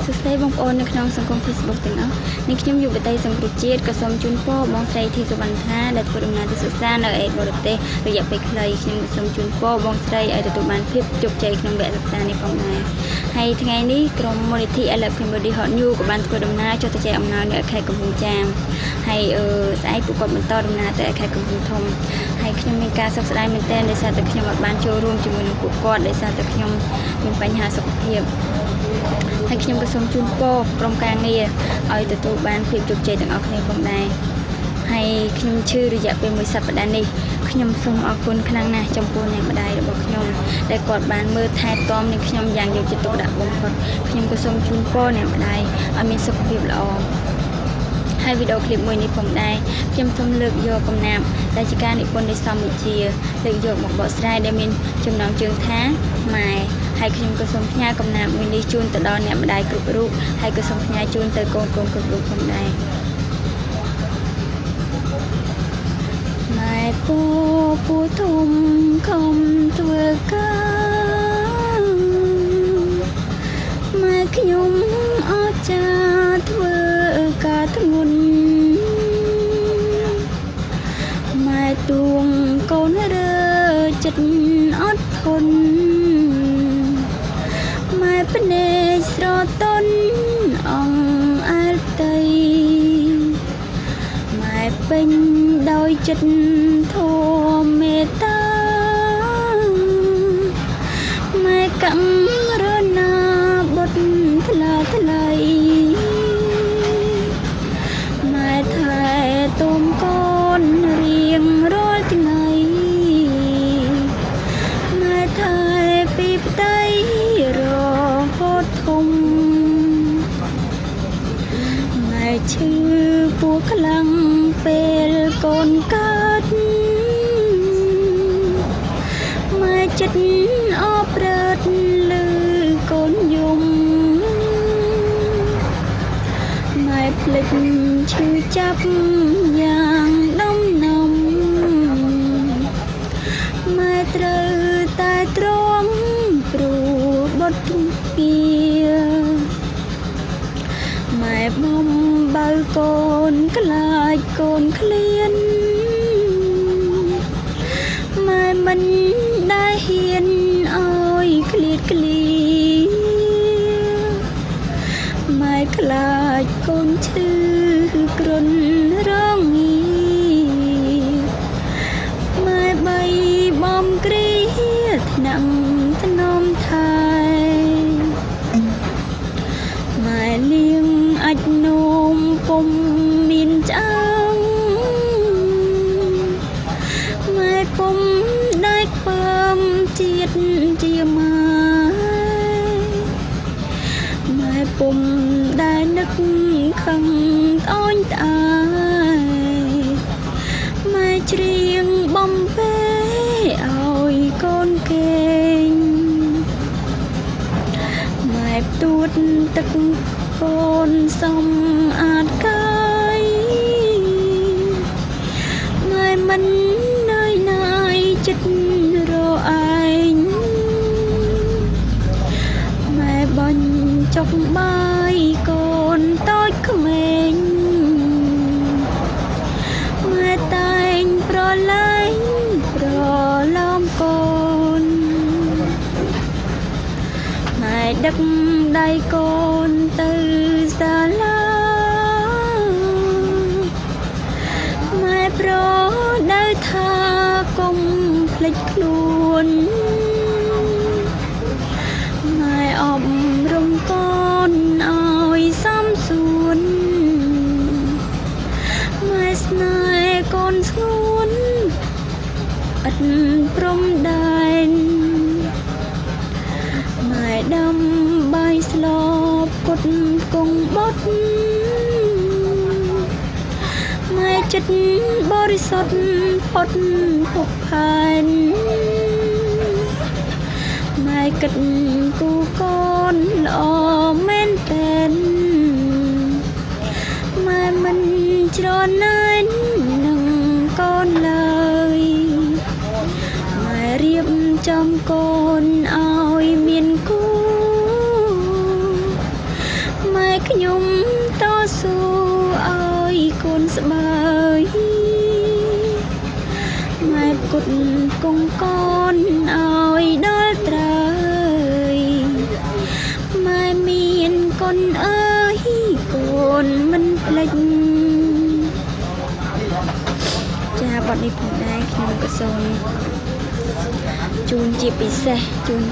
សួស្តីបងប្អូននៅក្នុងសង្គម Facebook ទាំងអស់នេះខ្ញុំយុវតីសង្គ្រោះជាតិក៏សូមជូនពរបងស្រីធីសុវណ្ណថាដែលធ្វើដំណើរទៅសិក្សានៅឯបរទេសរយៈពេលខ្លីខ្ញុំសូមជូនពរបងស្រីឲ្យទទួលបានភាពជោគជ័យក្នុងវគ្គសិក្សានេះផងដែរហើយថ្ងៃនេះក្រុមមូលនិធិ I Love Cambodia Hot News ក៏បានធ្វើដំណើរចុះទៅចែកអំណោយនៅខេត្តកំពង់ចាមហើយស្អែកពួកគាត់បន្តដំណើរទៅខេត្តកំពង់ធំហើយខ្ញុំមានការសោកស្ដាយមែនទែនដោយសារតែខ្ញុំអត់បានចូលរួមជាមួយនឹងពួកគាត់ដោយសារតែខ្ញុំមានបញ្ហាសុខភាពហើយខ្ញុំក៏សូមជូនពរក្រុមការងារឲ្យទទួលបានភាពជោគជ័យទាំងអស់គ្នាផងដែរហើយខ្ញុំជឿរយៈពេលមួយសប្តាហ៍នេះខ្ញុំសូមអរគុណខ្លាំងណាស់ចំពោះអ្នកម្ដាយរបស់ខ្ញុំដែលគាត់បានមើលថែទាំនាងខ្ញុំយ៉ាងយកចិត្តទុកដាក់បំផុតខ្ញុំក៏សូមជូនពរអ្នកម្ដាយឲ្យមានសុខភាពល្អហើយវីដេអូឃ្លីបមួយនេះផងដែរខ្ញុំសូមលើកយកកំណាព្យដែលជាការនិពន្ធដោយសមវិជ្ជាលើកយកមកបកស្រាយដែលមានចំណងជើងថាម៉ែហើយខ្ញុំក៏សូមផ្ញើកំណាព្យមួយនេះជូនទៅដល់អ្នកម្ដាយគ្រប់រូបហើយក៏សូមផ្ញើជូនទៅកូនៗគ្រប់រូបផងដែរម៉ែពូធំខំធ្វើការម៉ែខ្ញុំអស្ចារ្យធ្វើការធ្ងន់ម៉ែទួងកូនរើចិត្តអត់ធន់ម៉ែភ្នែកស្រទន់អង្អែលតីម៉ែពេញដោយចិត្តធម៌មេត្តាម៉ែកម្មរណាបុត្រថ្លាថ្លៃម៉ែថែទុំកូនរៀងរាល់ថ្ងៃម៉ែថែពីផ្ទៃរហូតធំម៉ែឈឺពោះខ្លាំងពេលកូនកើតម៉ែចិត្តអប្រើតលឺកូនយំម៉ែភ្លេចឈឺចាប់យ៉ាងដំណំម៉ែត្រូវតែទ្រាំព្រោះបុត្រពីម៉ែបំបើកូនខ្លាចកូនឃ្លានម៉ែមិនដែលហ៊ានឲ្យឃ្លាតឃ្លាម៉ែខ្លាចកូនឈឺគ្រុនរងងាម៉ែបីបំគ្រាថ្នាំថ្នមថែម៉ែលៀងអាចនោមពុំមានឆ្អើងម៉ែពុំដែលខ្ពើមជាតិជាម៉ែម៉ែពុំដែលនឹកខឹងត្អូញត្អែម៉ែច្រៀងបំពេឲ្យកូនកេងម៉ែផ្ទួតទឹកកូនសំអាតកាយម៉ែមិននឿយណាយចិត្តរឯងម៉ែបាញ់ចុកបាយកូនតូចក្មេងម៉ែតែងប្រឡែងប្រឡំកូនម៉ែដឹកដៃកូនទៅសាលាម៉ែប្រដៅថាកុំភ្លេចខ្លួនម៉ែអប់រំកូនឲ្យសមសួនម៉ែស្នេហ៍កូនស្ងួនឥតព្រំដែនម៉ែដាំបាយស្លគត់គង់បុតម៉ែចិត្តបរិសុទ្ធផុតភពផែនម៉ែគិតគូកូនល្អមែនទែនម៉ែមិនច្រណែននឹងកូនឡើយម៉ែរៀបចំកូនឲ្យមានគូ ស្បើយម៉ែគុតគង់កូនឲ្យដល់ត្រូវម៉ែមានកូនអើយកូនមិនភ្លេចចាបទនេះផងដែរខ្ញុំក៏សូមជូនជាពិសេសជូន